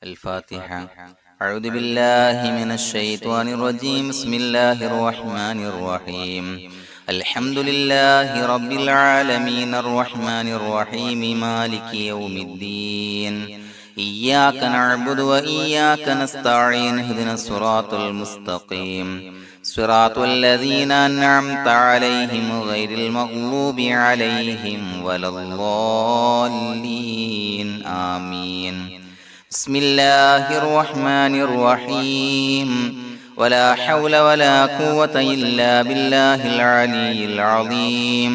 الفاتحة. أعوذ بالله من الشيطان الرجيم. بسم الله الرحمن الرحيم. الحمد لله رب العالمين الرحمن الرحيم مالك يوم الدين. إياك نعبد وإياك نستعين. اهدنا الصراط المستقيم صراط الذين أنعمت عليهم غير المغضوب عليهم ولا الضالين. آمين. بسم الله الرحمن الرحيم. ولا حول ولا قوة إلا بالله العلي العظيم.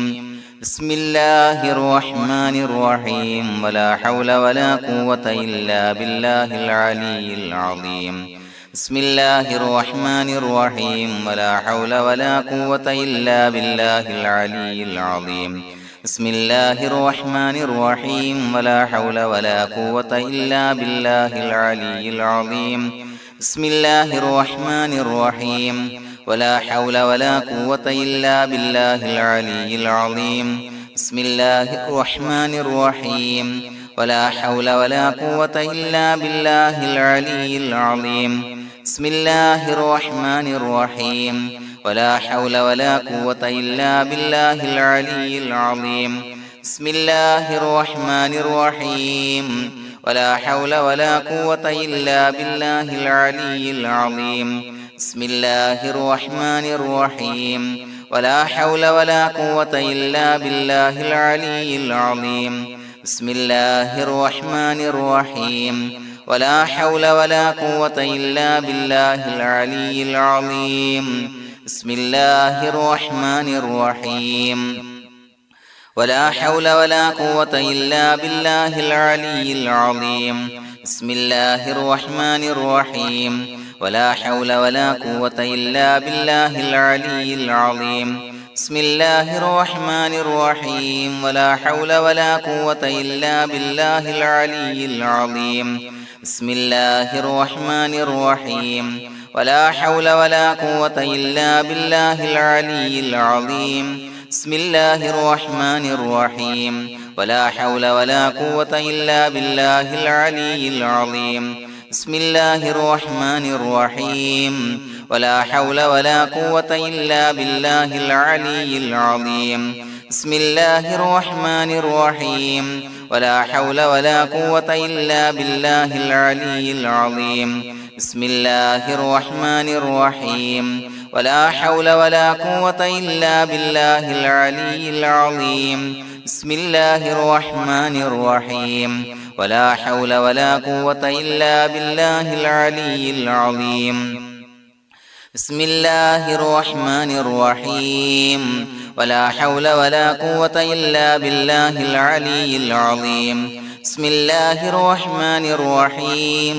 بسم الله الرحمن الرحيم. ولا حول ولا قوة إلا بالله العلي العظيم. بسم الله الرحمن الرحيم. ولا حول ولا قوة إلا بالله العلي العظيم. بسم الله الرحمن الرحيم. ولا حول ولا قوة إلا بالله العلي العظيم. بسم الله الرحمن الرحيم. ولا حول ولا قوة إلا بالله العلي العظيم. بسم الله الرحمن الرحيم. ولا حول ولا قوة إلا بالله العلي العظيم. بسم الله الرحمن الرحيم. ولا حول ولا قوة إلا بالله العلي العظيم. بسم الله الرحمن الرحيم. ولا حول ولا قوة إلا بالله العلي العظيم. بسم الله الرحمن الرحيم. ولا حول ولا قوة إلا بالله العلي العظيم. بسم الله الرحمن الرحيم. ولا حول ولا قوة إلا بالله العلي العظيم. بسم الله الرحمن الرحيم. ولا حول ولا قوة إلا بالله العلي العظيم. بسم الله الرحمن الرحيم. ولا حول ولا قوة إلا بالله العلي العظيم. بسم الله الرحمن الرحيم. ولا حول ولا قوة إلا بالله العلي العظيم. بسم الله الرحمن الرحيم. ولا حول ولا قوة إلا بالله العلي العظيم. بسم الله الرحمن الرحيم. ولا حول ولا قوة إلا بالله العلي العظيم. بسم الله الرحمن الرحيم. ولا حول ولا قوة إلا بالله العلي العظيم. بسم الله الرحمن الرحيم. ولا حول ولا قوة إلا بالله العلي العظيم. بسم الله الرحمن الرحيم. ولا حول ولا قوة إلا بالله العلي العظيم. بسم الله الرحمن الرحيم. ولا حول ولا قوة إلا بالله العلي العظيم. بسم الله الرحمن الرحيم. ولا حول ولا قوة إلا بالله العلي العظيم. بسم الله الرحمن الرحيم.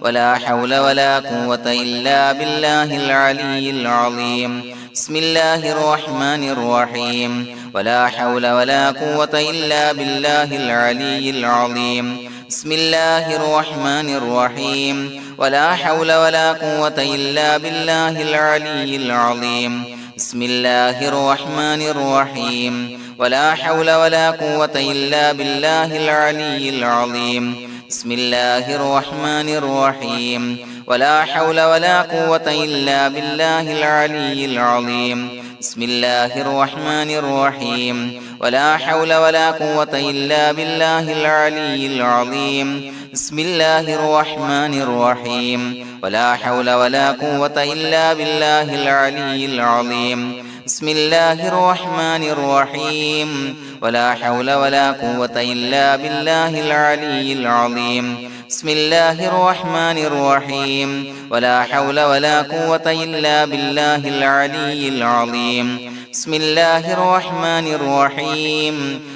ولا حول ولا قوة إلا بالله العلي العظيم. بسم الله الرحمن الرحيم. ولا حول ولا قوة إلا بالله العلي العظيم. بسم الله الرحمن الرحيم. ولا حول ولا قوة إلا بالله العلي العظيم. بسم الله الرحمن الرحيم. ولا حول ولا قوة إلا بالله العلي العظيم. بسم الله الرحمن الرحيم. ولا حول ولا قوة إلا بالله العلي العظيم. بسم الله الرحمن الرحيم. ولا حول ولا قوة إلا بالله العلي العظيم. بسم الله الرحمن الرحيم. ولا حول ولا قوة إلا بالله العلي العظيم. بسم الله الرحمن الرحيم. ولا حول ولا قوة إلا بالله العلي العظيم. بسم الله الرحمن الرحيم. ولا حول ولا قوة إلا بالله العلي العظيم. بسم الله الرحمن الرحيم.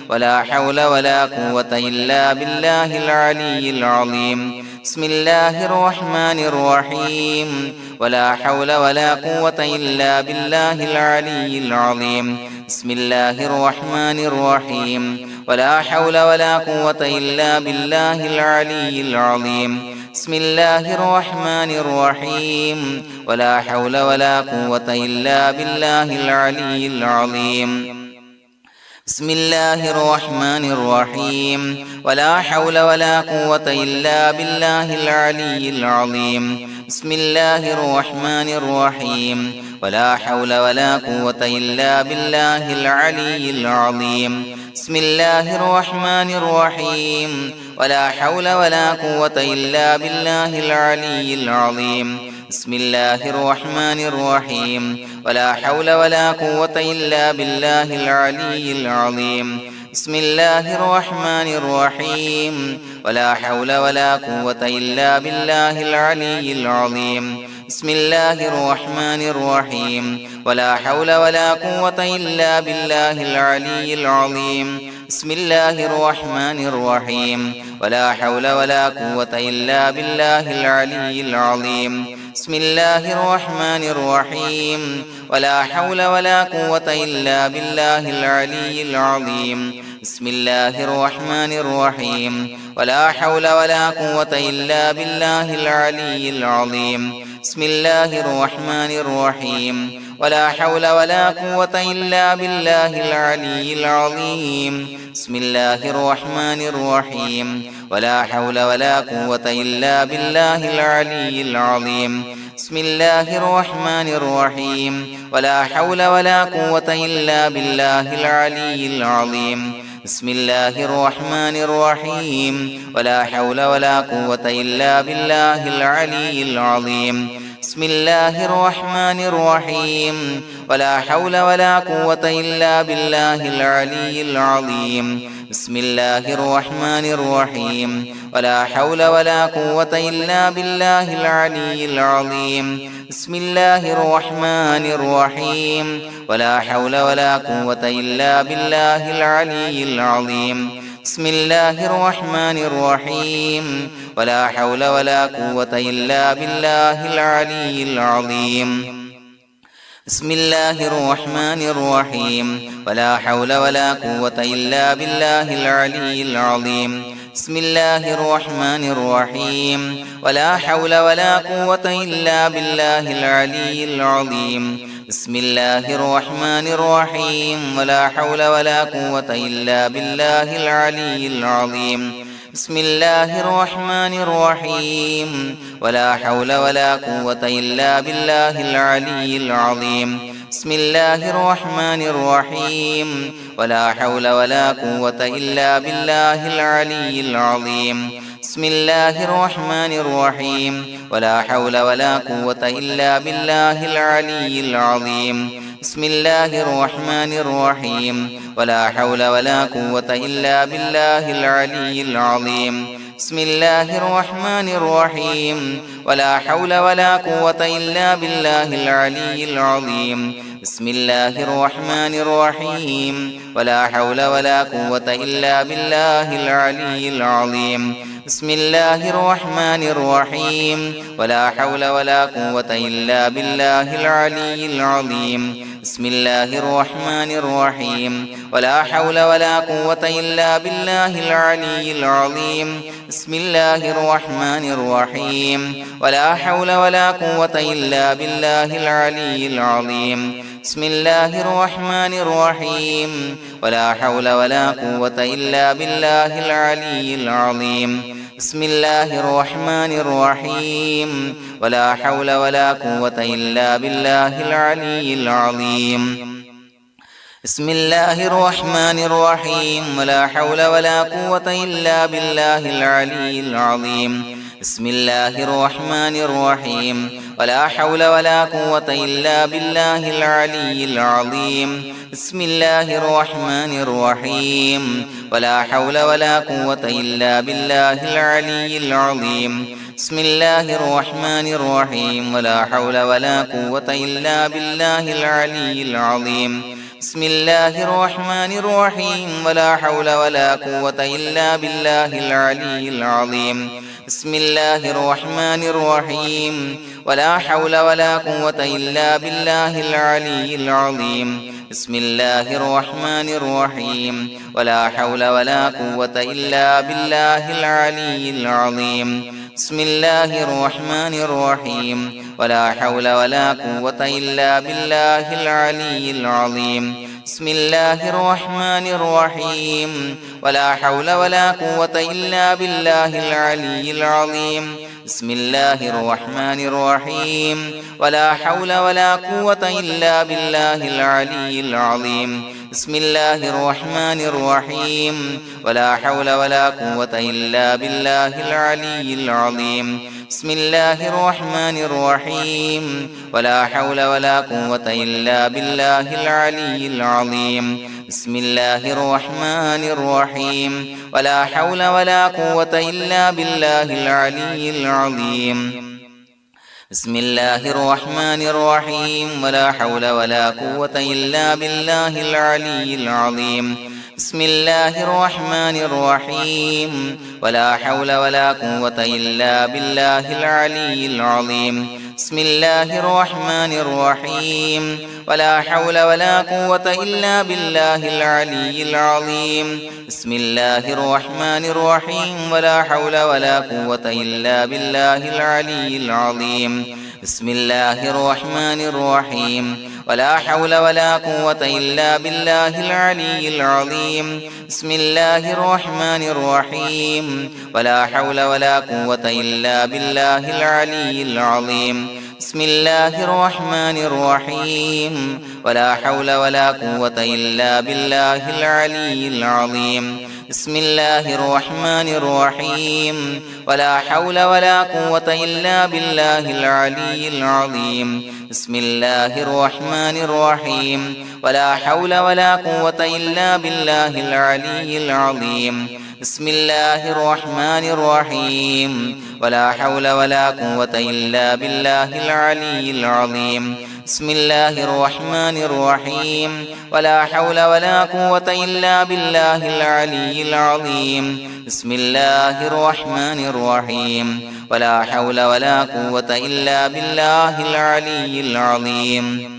ولا حول ولا قوة إلا بالله العلي العظيم. بسم الله الرحمن الرحيم. ولا حول ولا قوة إلا بالله العلي العظيم. بسم الله الرحمن الرحيم. ولا حول ولا قوة إلا بالله العلي العظيم. بسم الله الرحمن الرحيم. ولا حول ولا قوة إلا بالله العلي العظيم. بسم الله الرحمن الرحيم ولا حول ولا قوة إلا بالله العلي العظيم بسم الله الرحمن الرحيم ولا حول ولا قوة إلا بالله العلي العظيم بسم الله الرحمن الرحيم ولا حول ولا قوة إلا بالله العلي العظيم بسم الله الرحمن الرحيم ولا حول ولا قوة إلا بالله العلي العظيم بسم الله الرحمن الرحيم ولا حول ولا قوة إلا بالله العلي العظيم بسم الله الرحمن الرحيم ولا حول ولا قوة إلا بالله العلي العظيم بسم الله الرحمن الرحيم ولا حول ولا قوة إلا بالله العلي العظيم بسم الله الرحمن الرحيم ولا حول ولا قوة إلا بالله العلي العظيم بسم الله الرحمن الرحيم ولا حول ولا قوة إلا بالله العلي العظيم بسم الله الرحمن الرحيم ولا حول ولا قوة إلا بالله العلي العظيم بسم الله الرحمن الرحيم ولا حول ولا قوة إلا بالله العلي العظيم بسم الله الرحمن الرحيم ولا حول ولا قوة إلا بالله العلي العظيم بسم الله الرحمن الرحيم ولا حول ولا قوة إلا بالله العلي العظيم بسم الله الرحمن الرحيم ولا حول ولا قوة إلا بالله العلي العظيم بسم الله الرحمن الرحيم ولا حول ولا قوة إلا بالله العلي العظيم بسم الله الرحمن الرحيم ولا حول ولا قوة إلا بالله العلي العظيم بسم الله الرحمن الرحيم ولا حول ولا قوة إلا بالله العلي العظيم بسم الله الرحمن الرحيم ولا حول ولا قوة إلا بالله العلي العظيم بسم الله الرحمن الرحيم ولا حول ولا قوة إلا بالله العلي العظيم بسم الله الرحمن الرحيم ولا حول ولا قوة إلا بالله العلي العظيم بسم الله الرحمن الرحيم ولا حول ولا قوة إلا بالله العلي العظيم بسم الله الرحمن الرحيم ولا حول ولا قوة إلا بالله العلي العظيم بسم الله الرحمن الرحيم ولا حول ولا قوة إلا بالله العلي العظيم بسم الله الرحمن الرحيم ولا حول ولا قوة إلا بالله العلي العظيم بسم الله الرحمن الرحيم ولا حول ولا قوة إلا بالله العلي العظيم بسم الله الرحمن الرحيم ولا حول ولا قوة إلا بالله العلي العظيم بسم الله الرحمن الرحيم ولا حول ولا قوة إلا بالله العلي العظيم بسم الله الرحمن الرحيم ولا حول ولا قوة إلا بالله العلي العظيم بسم الله الرحمن الرحيم ولا حول ولا قوة إلا بالله العلي العظيم بسم الله الرحمن الرحيم ولا حول ولا قوة إلا بالله العلي العظيم بسم الله الرحمن الرحيم ولا حول ولا قوة إلا بالله العلي العظيم بسم الله الرحمن الرحيم ولا حول ولا قوة إلا بالله العلي العظيم بسم الله الرحمن الرحيم ولا حول ولا قوة إلا بالله العلي العظيم بسم الله الرحمن الرحيم ولا حول ولا قوة إلا بالله العلي العظيم بسم الله الرحمن الرحيم ولا حول ولا قوة إلا بالله العلي العظيم بسم الله الرحمن الرحيم ولا حول ولا قوة إلا بالله العلي العظيم بسم الله الرحمن الرحيم ولا حول ولا قوة إلا بالله العلي العظيم بسم الله الرحمن الرحيم ولا حول ولا قوة إلا بالله العلي العظيم بسم الله الرحمن الرحيم ولا حول ولا قوة إلا بالله العلي العظيم بسم الله الرحمن الرحيم ولا حول ولا قوة إلا بالله العلي العظيم بسم الله الرحمن الرحيم ولا حول ولا قوة إلا بالله العلي العظيم بسم الله الرحمن الرحيم ولا حول ولا قوة إلا بالله العلي العظيم بسم الله الرحمن الرحيم ولا حول ولا قوة إلا بالله العلي العظيم بسم الله الرحمن الرحيم ولا حول ولا قوة إلا بالله العلي العظيم بسم الله الرحمن الرحيم ولا حول ولا قوة إلا بالله العلي العظيم بسم الله الرحمن الرحيم ولا حول ولا قوة إلا بالله العلي العظيم بسم الله الرحمن الرحيم ولا حول ولا قوة إلا بالله العلي العظيم بسم الله الرحمن الرحيم ولا حول ولا قوة إلا بالله العلي العظيم بسم الله الرحمن الرحيم ولا حول ولا قوة إلا بالله العلي العظيم بسم الله الرحمن الرحيم ولا حول ولا قوة إلا بالله العلي العظيم بسم الله الرحمن الرحيم ولا حول ولا قوة إلا بالله العلي العظيم بسم الله الرحمن الرحيم ولا حول ولا قوة إلا بالله العلي العظيم بسم الله الرحمن الرحيم ولا حول ولا قوة إلا بالله العلي العظيم بسم الله الرحمن الرحيم ولا حول ولا قوة إلا بالله العلي العظيم بسم الله الرحمن الرحيم ولا حول ولا قوة إلا بالله العلي العظيم بسم الله الرحمن الرحيم ولا حول ولا قوة إلا بالله العلي العظيم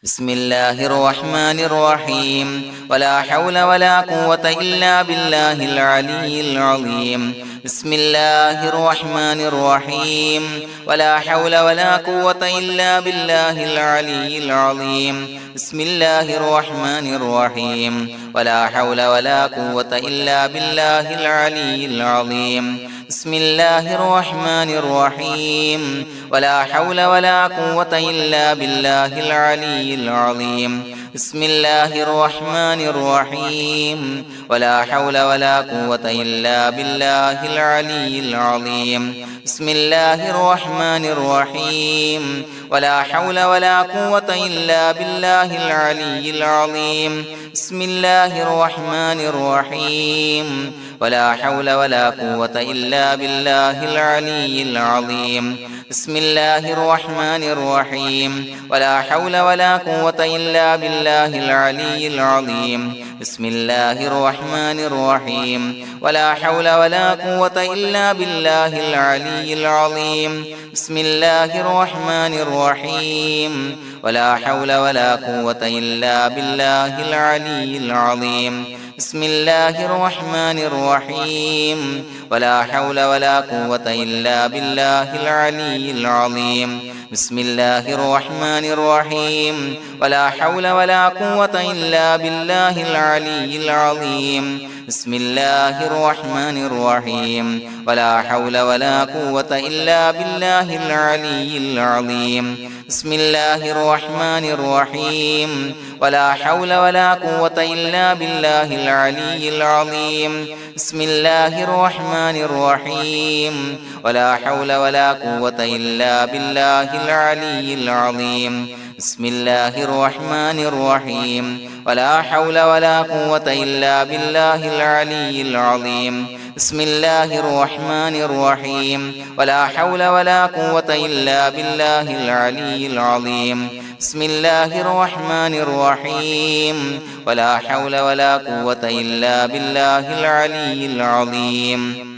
بسم الله الرحمن الرحيم ولا حول ولا قوة إلا بالله العلي العظيم بسم الله الرحمن الرحيم ولا حول ولا قوة إلا بالله العلي العظيم بسم الله الرحمن الرحيم ولا حول ولا قوة إلا بالله العلي العظيم بسم الله الرحمن الرحيم ولا حول ولا قوة إلا بالله العلي العظيم بسم الله الرحمن الرحيم ولا حول ولا قوة إلا بالله العلي العظيم بسم الله الرحمن الرحيم ولا حول ولا قوة إلا بالله العلي العظيم بسم الله الرحمن الرحيم ولا حول ولا قوة إلا بالله العلي العظيم بسم الله الرحمن الرحيم ولا حول ولا قوة إلا بالله العلي العظيم بسم الله الرحمن الرحيم ولا حول ولا قوة إلا بالله العلي العظيم بسم الله الرحمن الرحيم ولا حول ولا قوة إلا بالله العلي العظيم بسم الله الرحمن الرحيم ولا حول ولا قوة إلا بالله العلي العظيم بسم الله الرحمن الرحيم ولا حول ولا قوة إلا بالله العلي العظيم بسم الله الرحمن الرحيم ولا حول ولا قوة إلا بالله العلي العظيم بسم الله الرحمن الرحيم ولا حول ولا قوة إلا بالله العلي العظيم بسم الله الرحمن الرحيم ولا حول ولا قوة إلا بالله العلي العظيم بسم الله الرحمن الرحيم ولا حول ولا قوة إلا بالله العلي العظيم بسم الله الرحمن الرحيم ولا حول ولا قوة إلا بالله العلي العظيم بسم الله الرحمن الرحيم ولا حول ولا قوة إلا بالله العلي العظيم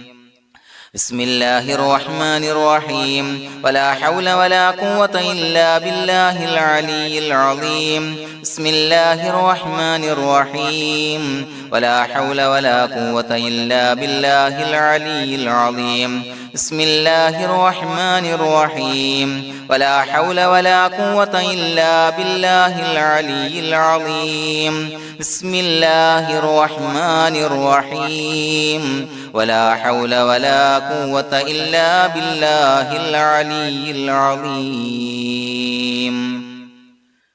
بسم الله الرحمن الرحيم ولا حول ولا قوة إلا بالله العلي العظيم بسم الله الرحمن الرحيم ولا حول ولا قوة إلا بالله العلي العظيم بسم الله الرحمن الرحيم ولا حول ولا قوة إلا بالله العلي العظيم بسم الله الرحمن الرحيم ولا حول ولا قوة إلا بالله العلي العظيم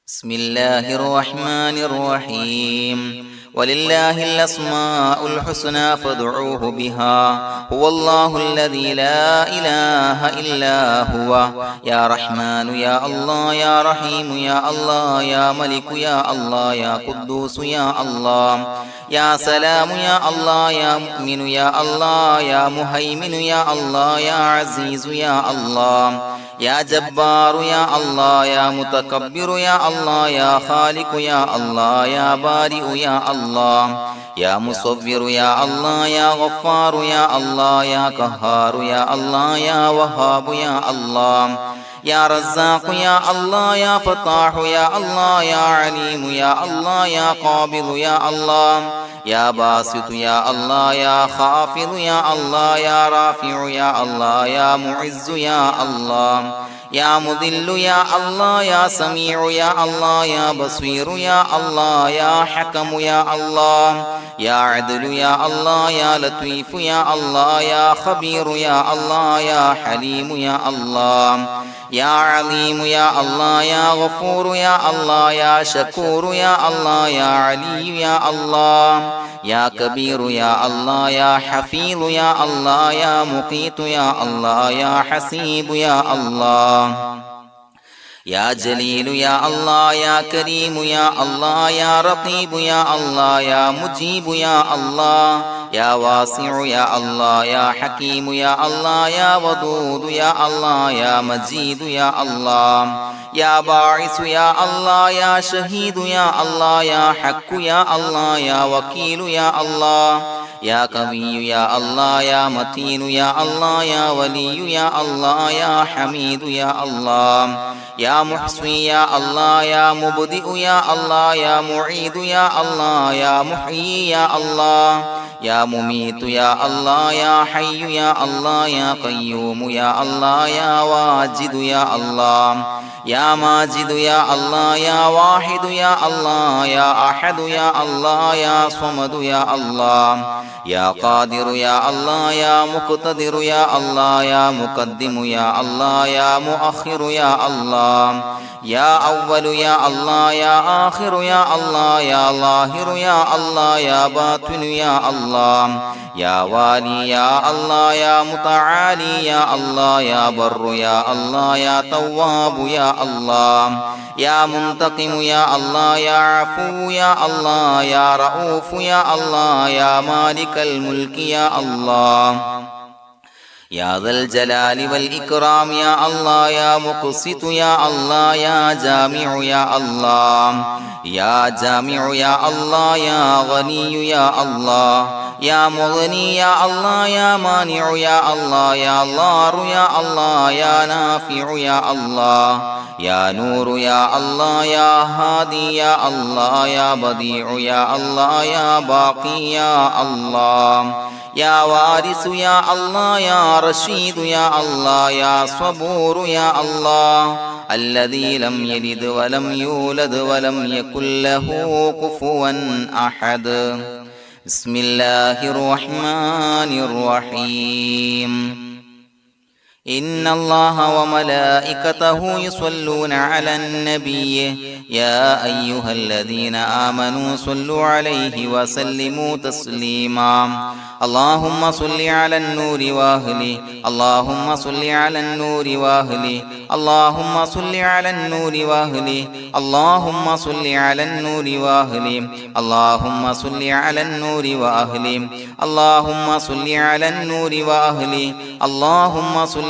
بسم الله الرحمن الرحيم ولله الأسماء الحسنى فادعوه بها هو الله الذي لا إله إلا هو يا رحمن يا الله يا رحيم يا الله يا ملك يا الله يا قدوس يا الله يا سلام يا الله يا مؤمن يا الله يا مهيمن يا الله يا عزيز يا الله يا جبار يا الله يا متكبر يا الله يا خالق يا الله يا بارئ يا الله يا مصور يا الله يا غفار يا الله يا قهار يا الله يا وهاب يا الله يا رزاق يا الله يا فتاح يا الله يا عليم يا الله يا قابض يا الله يا باسط يا الله يا خافض يا الله يا رافع يا الله يا معز يا الله يا مذل يا الله يا سميع يا الله يا بصير يا الله يا حكم يا الله يا عدل يا الله يا لطيف يا الله يا خبير يا الله يا حليم يا الله يا عليم يا الله يا غفور يا الله يا شكور يا الله يا علي يا الله يا كبير يا الله يا حفيظ يا الله يا مقيت يا الله يا حسيب يا الله يا جليل يا الله يا كريم يا الله يا رقيب يا الله يا مجيب يا الله يا واسع يا الله يا حكيم يا الله يا ودود يا الله يا مجيد يا الله يا باعث يا الله يا شهيد يا الله يا حق يا الله يا وكيل يا الله يا قوي يا الله يا متين يا الله يا ولي يا الله يا حميد يا الله يا محصي يا الله يا مبدئ يا الله يا معيد يا الله يا محيي يا الله يا مميت يا الله يا حي يا الله يا قيوم يا الله يا واجد يا الله يا ماجد يا الله يا واحد يا الله يا أحد يا الله يا صمد يا الله يا قادر يا الله يا مقتدر يا الله يا مقدم يا الله يا مؤخر يا الله يا أول يا الله يا آخر يا الله يا ظاهر يا الله يا باطن يا الله يا والي يا الله يا متعالي يا الله يا بر يا الله يا تواب يا الله يا منتقم يا الله يا عفو يا الله يا رؤوف يا الله يا مالك الملك يا الله يا ذا الجلال والإكرام يا الله يا مقسط يا الله يا جامع يا الله يا جامع يا الله يا غني يا الله يا مغني يا الله يا مانع يا الله يا ضار يا الله يا نافع يا الله يا نور يا الله يا هادي يا الله يا بديع يا الله يا باقي يا الله يا وارث يا الله يا رشيد يا الله يا صبور يا الله الذي لم يلد ولم يولد ولم يكن له كفوا أحد بسم الله الرحمن الرحيم إن الله وملائكته يصلون على النبي يا أيها الذين آمنوا صلوا عليه وسلموا تسليما اللهم صل على النور وأهله اللهم صل على النور وأهله اللهم صل على النور وأهله اللهم صل على النور وأهله اللهم صل على النور وأهله اللهم صل على النور وأهله اللهم صل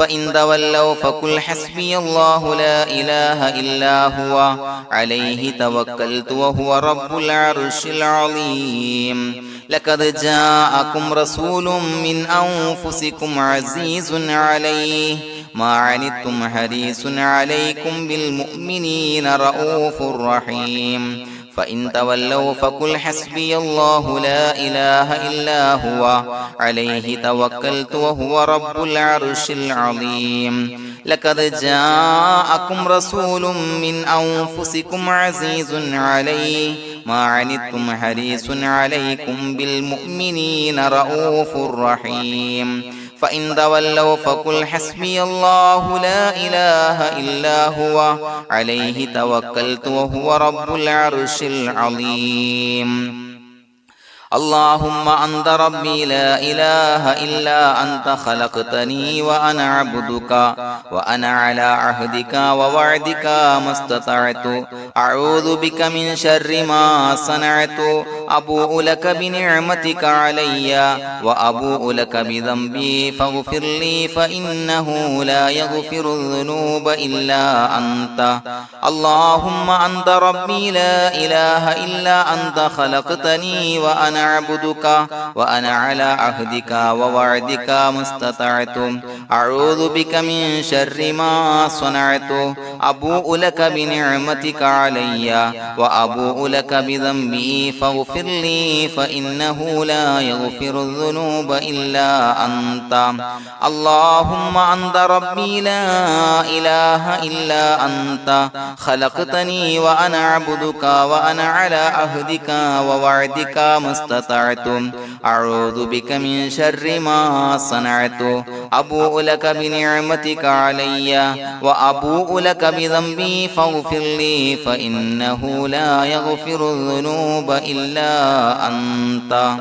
فإن تولوا فقل حسبي الله لا إله إلا هو عليه توكلت وهو رب العرش العظيم لقد جاءكم رسول من أنفسكم عزيز عليه ما عنتم حريص عليكم بالمؤمنين رؤوف رحيم فإن تولوا فقل حسبي الله لا إله إلا هو عليه توكلت وهو رب العرش العظيم لقد جاءكم رسول من أنفسكم عزيز عليه ما عنتم حريص عليكم بالمؤمنين رؤوف رحيم فإن تولوا فقل حسبي الله لا إله إلا هو عليه توكلت وهو رب العرش العظيم اللهم أنت ربي لا إله إلا أنت خلقتني وأنا عبدك وأنا على عهدك ووعدك ما استطعت أعوذ بك من شر ما صنعت أبوء لك بنعمتك علي وأبوء لك بذنبي فاغفر لي فإنه لا يغفر الذنوب إلا أنت اللهم أنت ربي لا إله إلا أنت خلقتني وأنا عبدك وأنا على عهدك ووعدك ما استطعت أعوذ بك من شر ما صنعت أبوء لك بنعمتك علي وأبوء لك بذنبي فاغفر لي فإنه لا يغفر الذنوب إلا أنت اللهم أنت ربي لا إله إلا أنت خلقتني وأنا عبدك وأنا على عهدك ووعدك ما استطعت أعوذ بك من شر ما صنعت أبوء لك بنعمتك علي وأبوء لك بذنبي فاغفر لي فإنه لا يغفر الذنوب إلا أنت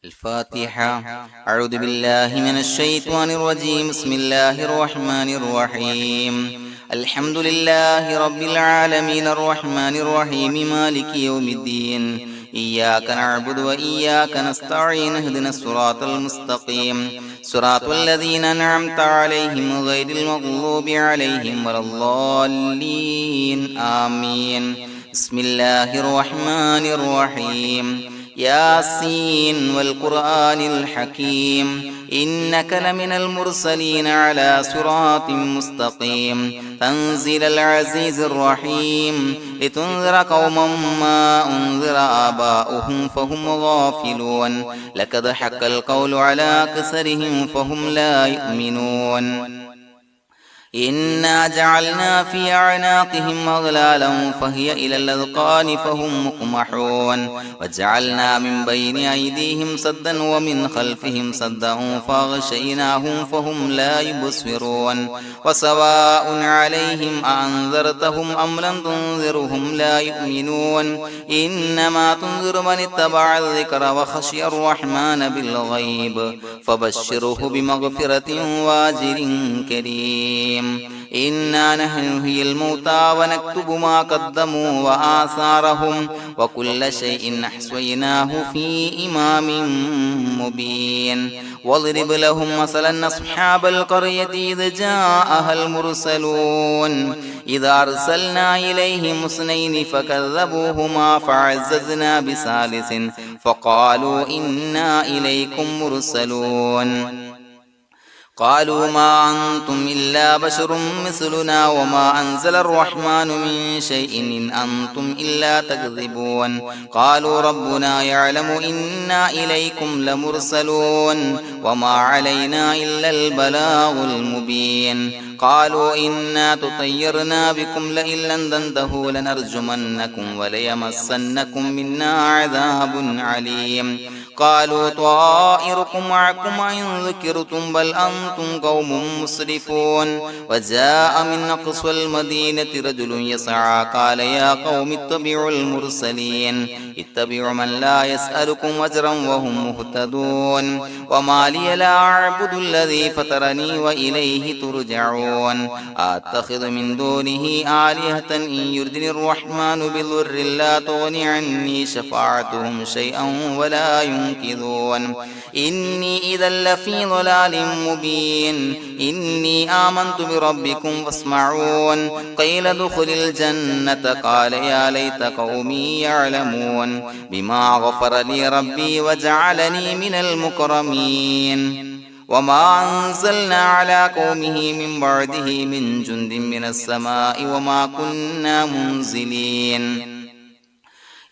الفاتحة أعوذ بالله من الشيطان الرجيم بسم الله الرحمن الرحيم الحمد لله رب العالمين الرحمن الرحيم مالك يوم الدين إياك نعبد وإياك نستعين اهدنا الصراط المستقيم صراط الذين أنعمت عليهم غير المغضوب عليهم ولا الضالين آمين بسم الله الرحمن الرحيم ياسين والقرآن الحكيم إنك لمن المرسلين على صراط مستقيم تنزيل العزيز الرحيم لتنذر قوما ما أنذر آباؤهم فهم غافلون لقد حق القول على أكثرهم فهم لا يؤمنون إنا جعلنا في أعناقهم أغلالا فهي إلى الأذقان فهم مقمحون وجعلنا من بين أيديهم سدا ومن خلفهم سدا فأغشيناهم فهم لا يبصرون وسواء عليهم أأنذرتهم أم لم تنذرهم لا يؤمنون إنما تنذر من اتبع الذكر وخشي الرحمن بالغيب فبشره بمغفرة وأجر كريم إنا نحن نحيي الموتى ونكتب ما قدموا وآثارهم وكل شيء أحصيناه في إمام مبين واضرب لهم مثلا أصحاب القرية إذ جاءها المرسلون إذا أرسلنا إليهم اثنين فكذبوهما فعززنا بثالث فقالوا إنا إليكم مرسلون قالوا ما أنتم إلا بشر مثلنا وما أنزل الرحمن من شيء إن أنتم إلا تكذبون قالوا ربنا يعلم إنا إليكم لمرسلون وما علينا إلا البلاغ المبين قالوا إنا تطيرنا بكم لئن لم تنتهوا لنرجمنكم وليمسنكم منا عذاب عليم قالوا طائركم معكم إن ذكرتم بل أنتم قوم مسرفون وجاء من أقصى المدينة رجل يسعى قال يا قوم اتبعوا المرسلين اتبعوا من لا يسألكم أجرا وهم مهتدون وما لي لا أعبد الذي فطرني وإليه ترجعون أتخذ من دونه آلهة إن يردني الرحمن بضر لا تغني عني شفاعتهم شيئا ولا ينصرون ينكثون إني إذا لفي ضلال مبين إني آمنت بربكم فاسمعون قيل ادخل الجنة قال يا ليت قومي يعلمون بما غفر لي ربي وجعلني من المكرمين وما أنزلنا على قومه من بعده من جند من السماء وما كنا منزلين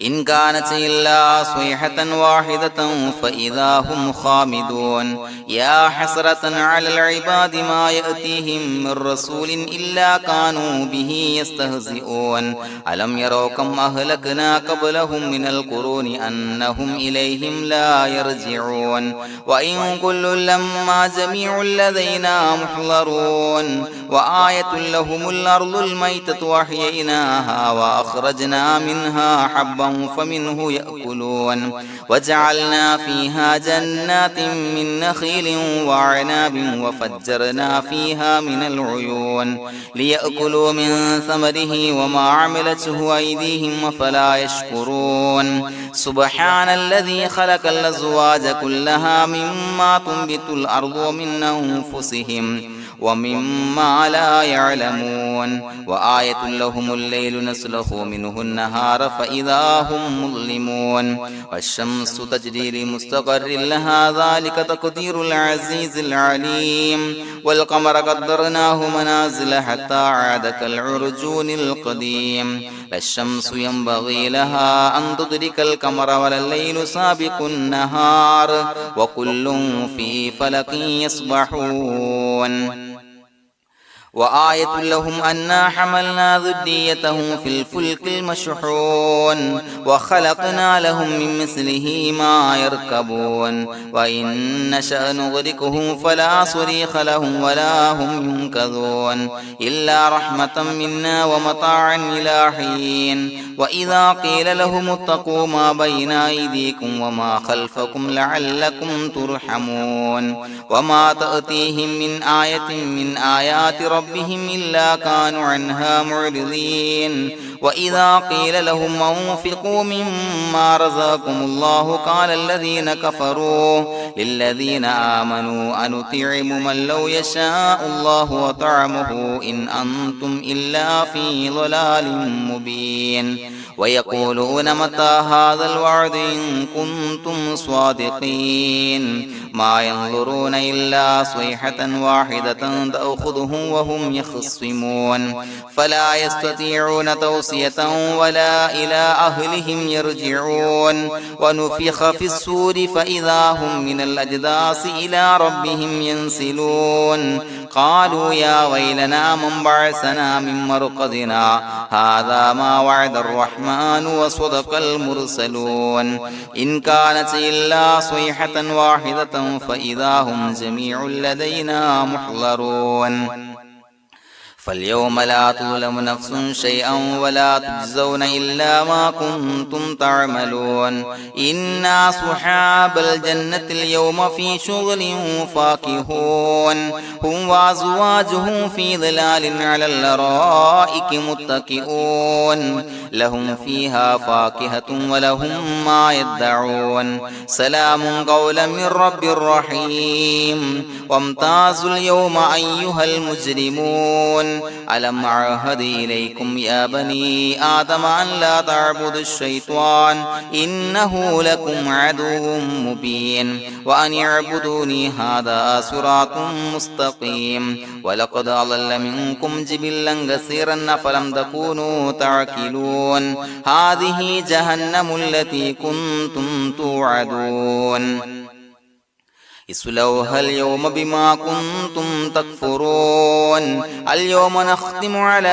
إن كانت إلا صيحة واحدة فإذا هم خامدون يا حسرة على العباد ما يأتيهم من رسول إلا كانوا به يستهزئون ألم يروا كم أهلكنا قبلهم من القرون أنهم إليهم لا يرجعون وإن كل لما جميع لدينا محضرون وآية لهم الأرض الميتة وأحييناها وأخرجنا منها حبا فمنه يأكلون وجعلنا فيها جنات من نخيل وعناب وفجرنا فيها من العيون ليأكلوا من ثمره وما عملته أيديهم فلا يشكرون سبحان الذي خلق الأزواج كلها مما تنبت الأرض ومن أنفسهم ومما لا يعلمون وآية لهم الليل نسلخ منه النهار فإذا هم مظلمون والشمس تجري لمستقر لها ذلك تقدير العزيز العليم والقمر قدرناه منازل حتى عاد كالعرجون القديم لا الشمس ينبغي لها أن تدرك القمر ولا الليل سابق النهار وكل في فلك يسبحون وآية لهم أنا حملنا ذريتهم في الفلك المشحون وخلقنا لهم من مثله ما يركبون وإن نشأ نغرقهم فلا صريخ لهم ولا هم ينقذون إلا رحمة منا ومتاعا إلى حين وإذا قيل لهم اتقوا ما بين أيديكم وما خلفكم لعلكم ترحمون وما تأتيهم من آية من آيات ربهم إلا كانوا عنها معرضين وإذا قيل لهم انفقوا مما رزقكم الله قال الذين كفروا للذين آمنوا أنطعم من لو يشاء الله وطعمه إن أنتم إلا في ضلال مبين ويقولون متى هذا الوعد إن كنتم صادقين ما ينظرون إلا صيحة واحدة تأخذهم وهم يخصمون فلا يستطيعون توصية ولا إلى أهلهم يرجعون ونفخ في الصور فإذا هم من الأجداث إلى ربهم ينسلون قالوا يا ويلنا من بعثنا من مرقدنا هذا ما وعد الرحمن وصدق المرسلون إن كانت إلا صيحة واحدة فإذا هم جميع لدينا محضرون فاليوم لا تظلم نفس شيئا ولا تجزون إلا ما كنتم تعملون إنا أصحاب الجنة اليوم في شغل فاكهون هم وأزواجهم في ظلال على الأرائك متكئون لهم فيها فاكهة ولهم ما يدعون سلام قولا من رب رحيم وامتازوا اليوم أيها المجرمون ألم أعهد إليكم يا بني آدم أن لا تعبدوا الشيطان إنه لكم عدو مبين وأن اعبدوني هذا صراط مستقيم ولقد أضل منكم جبلا كثيرا فلم تكونوا تعقلون هذه جهنم التي كنتم توعدون اصلوها اليوم بما كنتم تكفرون اليوم نختم على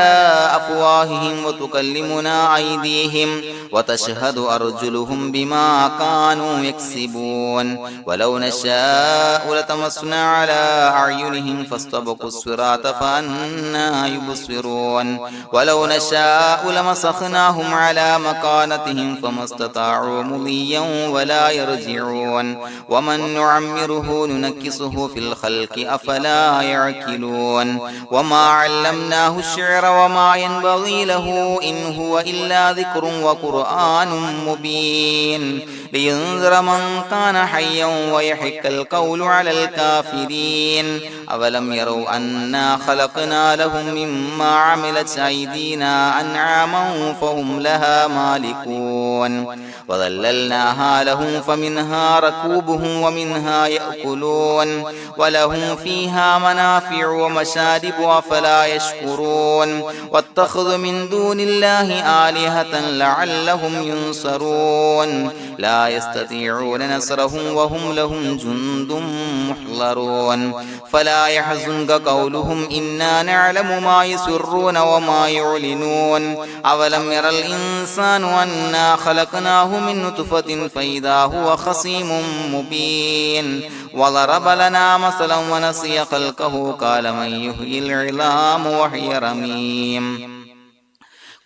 أفواههم وتكلمنا أيديهم وتشهد أرجلهم بما كانوا يكسبون ولو نشاء لتمسنا على أعينهم فاستبقوا الصراط فأنى يبصرون ولو نشاء لمسخناهم على مكانتهم فما استطاعوا مضيا ولا يرجعون ومن نعمره نعمره ننكسه في الخلق أفلا يعقلون وما علمناه الشعر وما ينبغي له إن هو إلا ذكر وقرآن مبين لينذر من كان حيا ويحق القول على الكافرين أولم يروا أنا خلقنا لهم مما عملت أيدينا أنعاما فهم لها مالكون وظللناها لهم فمنها ركوبهم ومنها يأكلون ولهم فيها منافع ومشارب أفلا يشكرون واتخذوا من دون الله آلهة لعلهم ينصرون لا يستطيعون نصرهم وهم لهم جند محضرون فلا يحزنك قولهم إنا نعلم ما يسرون وما يعلنون أولم ير الإنسان أنا خلقناه من نطفة فإذا هو خصيم مبين وضرب لنا مثلا ونسي خلقه قال من يحيي العظام وهي رميم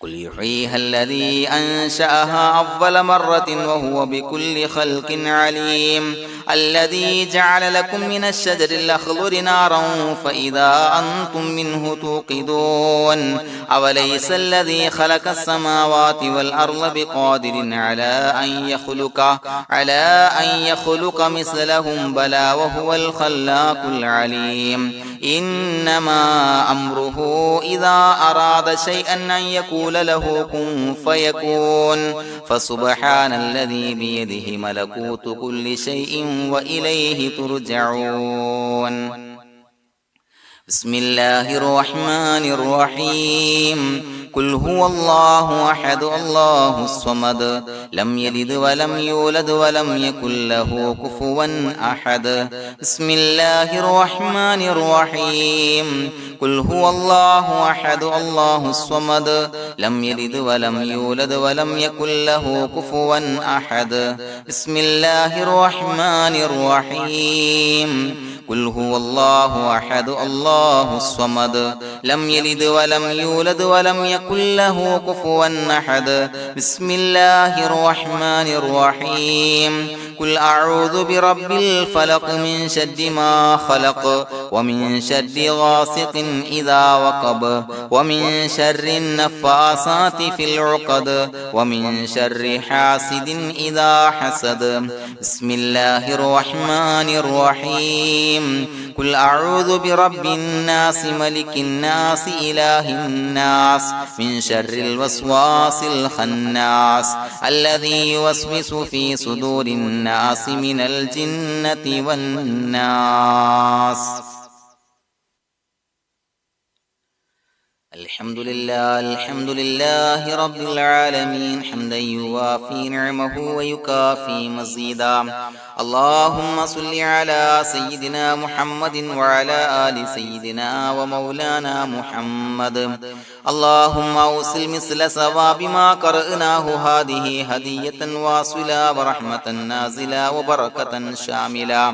قل يحييها الذي أنشأها أول مرة وهو بكل خلق عليم الذي جعل لكم من الشجر الأخضر نارا فإذا أنتم منه توقدون أوليس الذي خلق السماوات والأرض بقادر على أن يخلق مثلهم بلى وهو الخلاق العليم إنما أمره إذا أراد شيئا أن يقول له كن فيكون فسبحان الذي بيده ملكوت كل شيء وإليه ترجعون بسم الله الرحمن الرحيم قل هو الله أحد الله الصمد لم يلد ولم يولد ولم يكن له كفوا أحد بسم الله الرحمن الرحيم قل هو الله أحد الله الصمد لم يلد ولم يولد ولم يكن له كفوا أحد بسم الله الرحمن الرحيم قل هو الله أحد الله الصمد لم يلد ولم يولد ولم يكن له كفوا أحد بسم الله الرحمن الرحيم قل أعوذ برب الفلق من شر ما خلق ومن شر غاسق إذا وقب ومن شر النفاثات في العقد ومن شر حاسد إذا حسد بسم الله الرحمن الرحيم قل أعوذ برب الناس ملك الناس إله الناس من شر الوسواس الخناس الذي يوسوس في صدور الناس من الجنة والناس الحمد لله رب العالمين حمدا يوافي نعمه ويكافي مزيدا اللهم صل على سيدنا محمد وعلى آل سيدنا ومولانا محمد اللهم أوصل مثل ثواب ما قرأناه هذه هدية واصلة ورحمة نازلة وبركة شاملة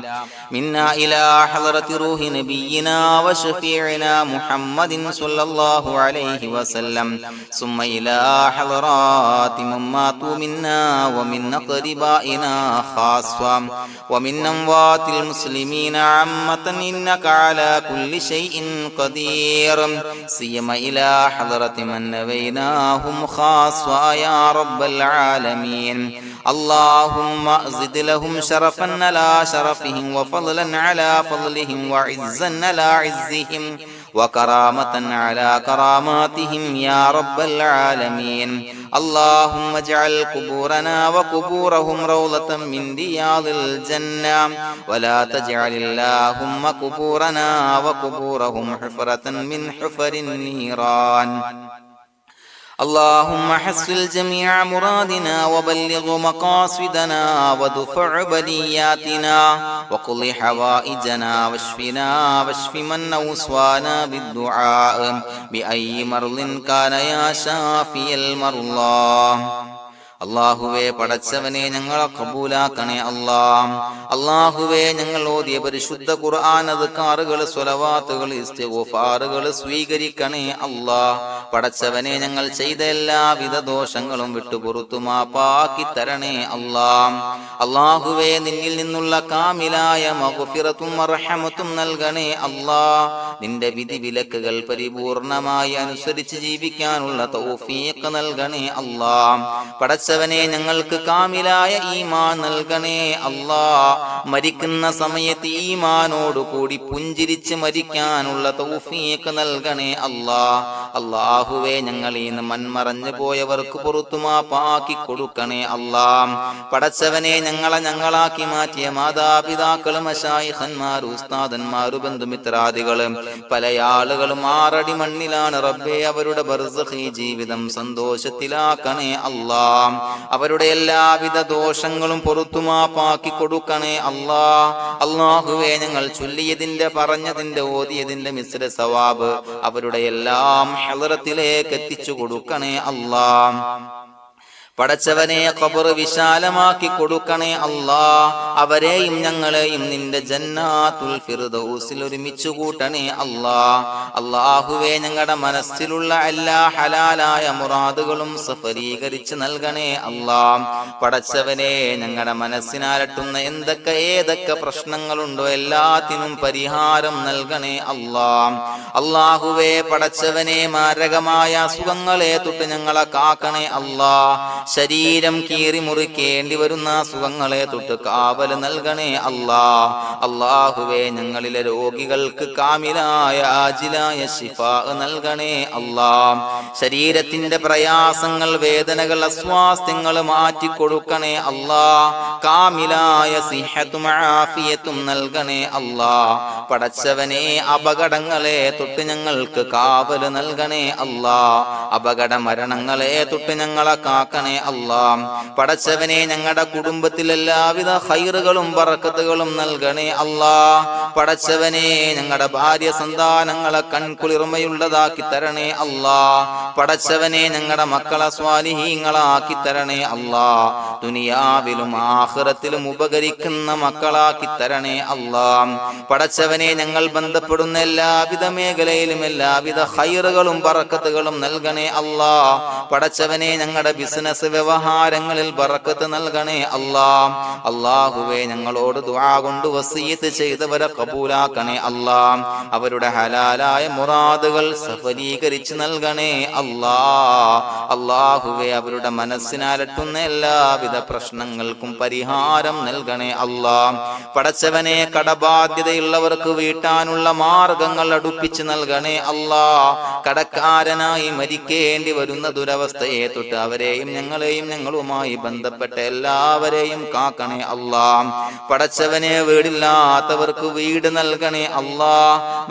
منا إلى حضرة روح نبينا وشفيعنا محمد صلى الله عليه وسلم ثم إلى حضرات من ماتوا منا ومن أقربائنا خاصة ومن أموات المسلمين عامة إنك على كل شيء قدير سيما إلى حضرة من نبيناهم خاصة يا رب العالمين اللهم زد لهم شرفا على شرفهم وفضلا على فضلهم وعزا على عزهم وكرامة على كراماتهم يا رب العالمين اللهم اجعل قبورنا وقبورهم روضة من رياض الجنة ولا تجعل اللهم قبورنا وقبورهم حفرة من حفر النيران اللهم حصل جميع مرادنا وبلغ مقاصدنا ودفع بلياتنا وقض حوائجنا واشفنا واشف من أوصانا بالدعاء بأي مرض كان يا شافي المرضى അല്ലാഹുവേ പടച്ചവനെ ഞങ്ങളെ ഖബൂലാക്കണേ അല്ലാ. അല്ലാഹുവേ ഞങ്ങൾ ഓതിയ പരിശുദ്ധ ഖുർആൻ അദ്കാറുകൾ സ്വലവാത്തുകൾ ഇസ്തിഗ്ഫാറുകൾ സ്വീകരിക്കണേ അല്ലാ. പടച്ചവനെ ഞങ്ങൾ ചെയ്ത എല്ലാവിധ ദോഷങ്ങളും വിട്ടുപുറത്തു മാപ്പാക്കി തരണേ അല്ലാ. അല്ലാഹുവേ നിന്നിൽ നിന്നുള്ള കാമിലായ മഗ്ഫിറത്തും റഹ്മത്തും നൽകണേ അല്ലാ. നിന്റെ വിധി വിലക്കുകൾ പരിപൂർണമായി അനുസരിച്ച് ജീവിക്കാനുള്ള തൗഫീഖ് നൽകണേ അല്ലാ. പടച്ചവനെ ഞങ്ങൾക്ക് കാമിലായ ഈമാൻ നൽകണേ അല്ലാ. മരിക്കുന്ന സമയത്ത് ഈമാനോട് കൂടി പുഞ്ചിരിച്ച് മരിക്കാനുള്ള തൗഫീഖ് നൽകണേ അല്ലാ. അല്ലാഹുവേ ഞങ്ങളിൽ നിന്ന് മൺമറഞ്ഞു പോയവർക്ക് പുറത്തു മാപ്പാക്കി കൊടുക്കണേ അല്ലാ. പടച്ചവനെ ഞങ്ങളാക്കി മാറ്റിയ മാതാപിതാക്കളും മശായിഖന്മാരും ഉസ്താദന്മാരും ബന്ധുമിത്രാദികളും പല ആളുകളും 6 അടി മണ്ണിലാണ് റബ്ബേ. അവരുടെ ബർസഖി ജീവിതം സന്തോഷത്തിലാക്കണേ അല്ലാ. അവരുടെ എല്ലാവിധ ദോഷങ്ങളും പുറത്തു മാപ്പാക്കി കൊടുക്കണേ അല്ലാ. അല്ലാഹുവേ ഞങ്ങൾ ചൊല്ലിയതിന്റെ പറഞ്ഞതിന്റെ ഓതിയതിന്റെ മിശ്ര സവാബ് അവരുടെ എല്ലാം ഹളറത്തിലേക്ക് എത്തിച്ചു കൊടുക്കണേ അല്ലാ. പടച്ചവനെ ഖബർ വിശാലമാക്കി കൊടുക്കണേ അല്ലാ. അവരെയും ഞങ്ങളെയും നിന്റെ ജന്നാത്തുൽ ഫിർദൗസിൽ ഒരുമിച്ച് കൂട്ടണേ അല്ലാ. അല്ലാഹുവേ ഞങ്ങളുടെ മനസ്സിലുള്ള എല്ലാ ഹലാലായ മുറാദുകളും സഫലീകരിച്ച് നൽകണേ അല്ലാ. പടച്ചവനെ ഞങ്ങളുടെ മനസ്സിനാലട്ടുന്ന ഏതൊക്കെ പ്രശ്നങ്ങളുണ്ടോ എല്ലാത്തിനും പരിഹാരം നൽകണേ അല്ലാ. അല്ലാഹുവേ പടച്ചവനെ മാരകമായ അസുഖങ്ങളെ തൊട്ട് ഞങ്ങളെ കാക്കണേ അല്ലാ. ശരീരം കീറി മുറിക്കേണ്ടി വരുന്ന അസുഖങ്ങളെ തൊട്ട് കാവൽ നൽകണേ അല്ലാ. അല്ലാഹുവേ ഞങ്ങളിലെ രോഗികൾക്ക് കാമിലായ ആജിലായ ശിഫാ നൽകണേ അല്ലാ. ശരീരത്തിന്റെ പ്രയാസങ്ങൾ വേദനകൾ അസ്വാസ്ഥ്യങ്ങൾ മാറ്റിക്കൊടുക്കണേ അല്ലാ. കാമിലായ സിഹത്തും ആഫിയത്തും നൽകണേ അല്ലാ. പടച്ചവനെ അപകടങ്ങളെ തൊട്ട് ഞങ്ങൾക്ക് കാവൽ നൽകണേ അല്ലാ. അപകട മരണങ്ങളെ തൊട്ട് ഞങ്ങളെ കാക്കണേ അല്ലാ. പടച്ചവനെ ഞങ്ങളുടെ കുടുംബത്തിൽ എല്ലാവിധ ഖൈറുകളും ബറക്കത്തുകളും നൽകണേ അല്ലാ. പടച്ചവനെ ഞങ്ങളുടെ ഭാര്യ സന്താനങ്ങളെ കൺകുളിർമയുള്ളതാക്കി തരണേ അല്ലാ. പടച്ചവനെ ഞങ്ങളുടെ മക്കളെ സ്വാലിഹീങ്ങളാക്കി തരണേ അല്ലാ. ദുനിയാവിലും ആഖിറത്തിലും ഉപകരിക്കുന്ന മക്കളാക്കി തരണേ അല്ലാ. പടച്ചവനെ ഞങ്ങൾ ബന്ധപ്പെടുന്ന എല്ലാവിധ മേഖലയിലും എല്ലാവിധ ഖൈറുകളും ബറക്കത്തുകളും നൽകണേ അല്ലാ. പടച്ചവനെ ഞങ്ങളുടെ ബിസിനസ് വ്യവഹാരങ്ങളിൽ ബറക്കത്ത് നൽകണേ അല്ലാ. അല്ലാഹുവേ ഞങ്ങളോട് ദുആ കൊണ്ട് വസിയത്ത് ചെയ്തവരെ കബൂലാക്കണേ അല്ലാ. അവരുടെ ഹലാലായ മുറാദുകൾ സഫലീകരിച്ച് നൽകണേ അല്ലാ. അല്ലാഹുവേ അവരുടെ മനസ്സിനാലട്ടുന്ന എല്ലാവിധ പ്രശ്നങ്ങൾക്കും പരിഹാരം നൽകണേ അല്ലാ. പടച്ചവനെ കടബാധ്യതയുള്ളവർക്ക് വീട്ടാനുള്ള മാർഗങ്ങൾ അടുപ്പിച്ച് നൽകണേ അല്ലാ. കടക്കാരനായി മരിക്കേണ്ടി വരുന്ന ദുരവസ്ഥയെ തൊട്ട് അവരെയും ഞങ്ങളെയും ഞങ്ങളുമായി ബന്ധപ്പെട്ട എല്ലാവരെയും കാക്കണേ അല്ലാ. പടച്ചവനെ വീടില്ലാത്തവർക്ക് വീട് നൽകണേ അല്ലാ.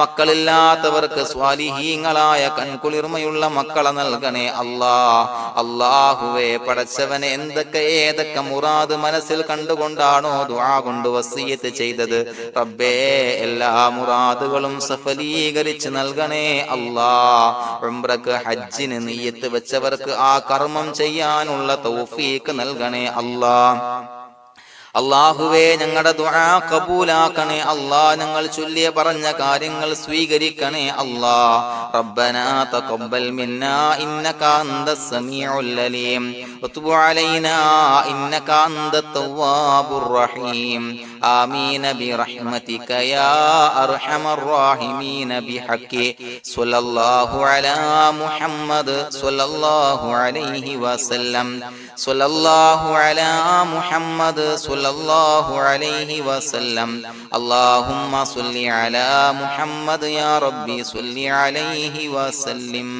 മക്കളില്ലാത്തവർക്ക് സ്വാലിഹീങ്ങളായ കൺകുളിർമയുള്ള മക്കളെ നൽകണേ അല്ലാ. അല്ലാഹുവേ പടച്ചവനെ ഏതൊക്കെ മുറാദ് മനസ്സിൽ കണ്ടുകൊണ്ടാണോ ദുആ കൊണ്ട് വസിയത്ത് ചെയ്തത് റബ്ബേ എല്ലാ മുറാദുകളും സഫലീകരിച്ച് നൽകണേ അല്ലാ. ഉംറക്ക് ഹജ്ജിന് നിയ്യത്ത് വെച്ചവർക്ക് ആ കർമ്മം ചെയ്യാനുള്ള തൗഫീഖ് നൽകണേ അല്ലാ. അല്ലാഹുവേ ഞങ്ങളുടെ ദുആ ഖബൂലാക്കണേ അല്ലാ. ഞങ്ങൾ ചൊല്ലിയ പറഞ്ഞ കാര്യങ്ങൾ സ്വീകരിക്കണേ അല്ലാ. റബ്ബനാ തഖബ്ബൽ മിന്നാ ഇന്നക അന്തസ് സമീഉൽ അലീം വതുബ് അലൈനാ ഇന്നക അന്തത് തവ്വാബുർ റഹീം. ആമീൻ ബിറഹ്മതിക യാ അർഹമർ റഹീമീൻ ബിഹഖി സ്വല്ലല്ലാഹു അലാ മുഹമ്മദ് സ്വല്ലല്ലാഹു അലൈഹി വസല്ലം. സ്വല്ലല്ലാഹു അലാ മുഹമ്മദ് സ്വല്ലല്ലാഹു അലൈഹി വസല്ലം. അല്ലാഹുമ്മ സ്വല്ലി അലാ മുഹമ്മദ് യാ റബ്ബി സ്വല്ലി അലൈഹി വസല്ലം.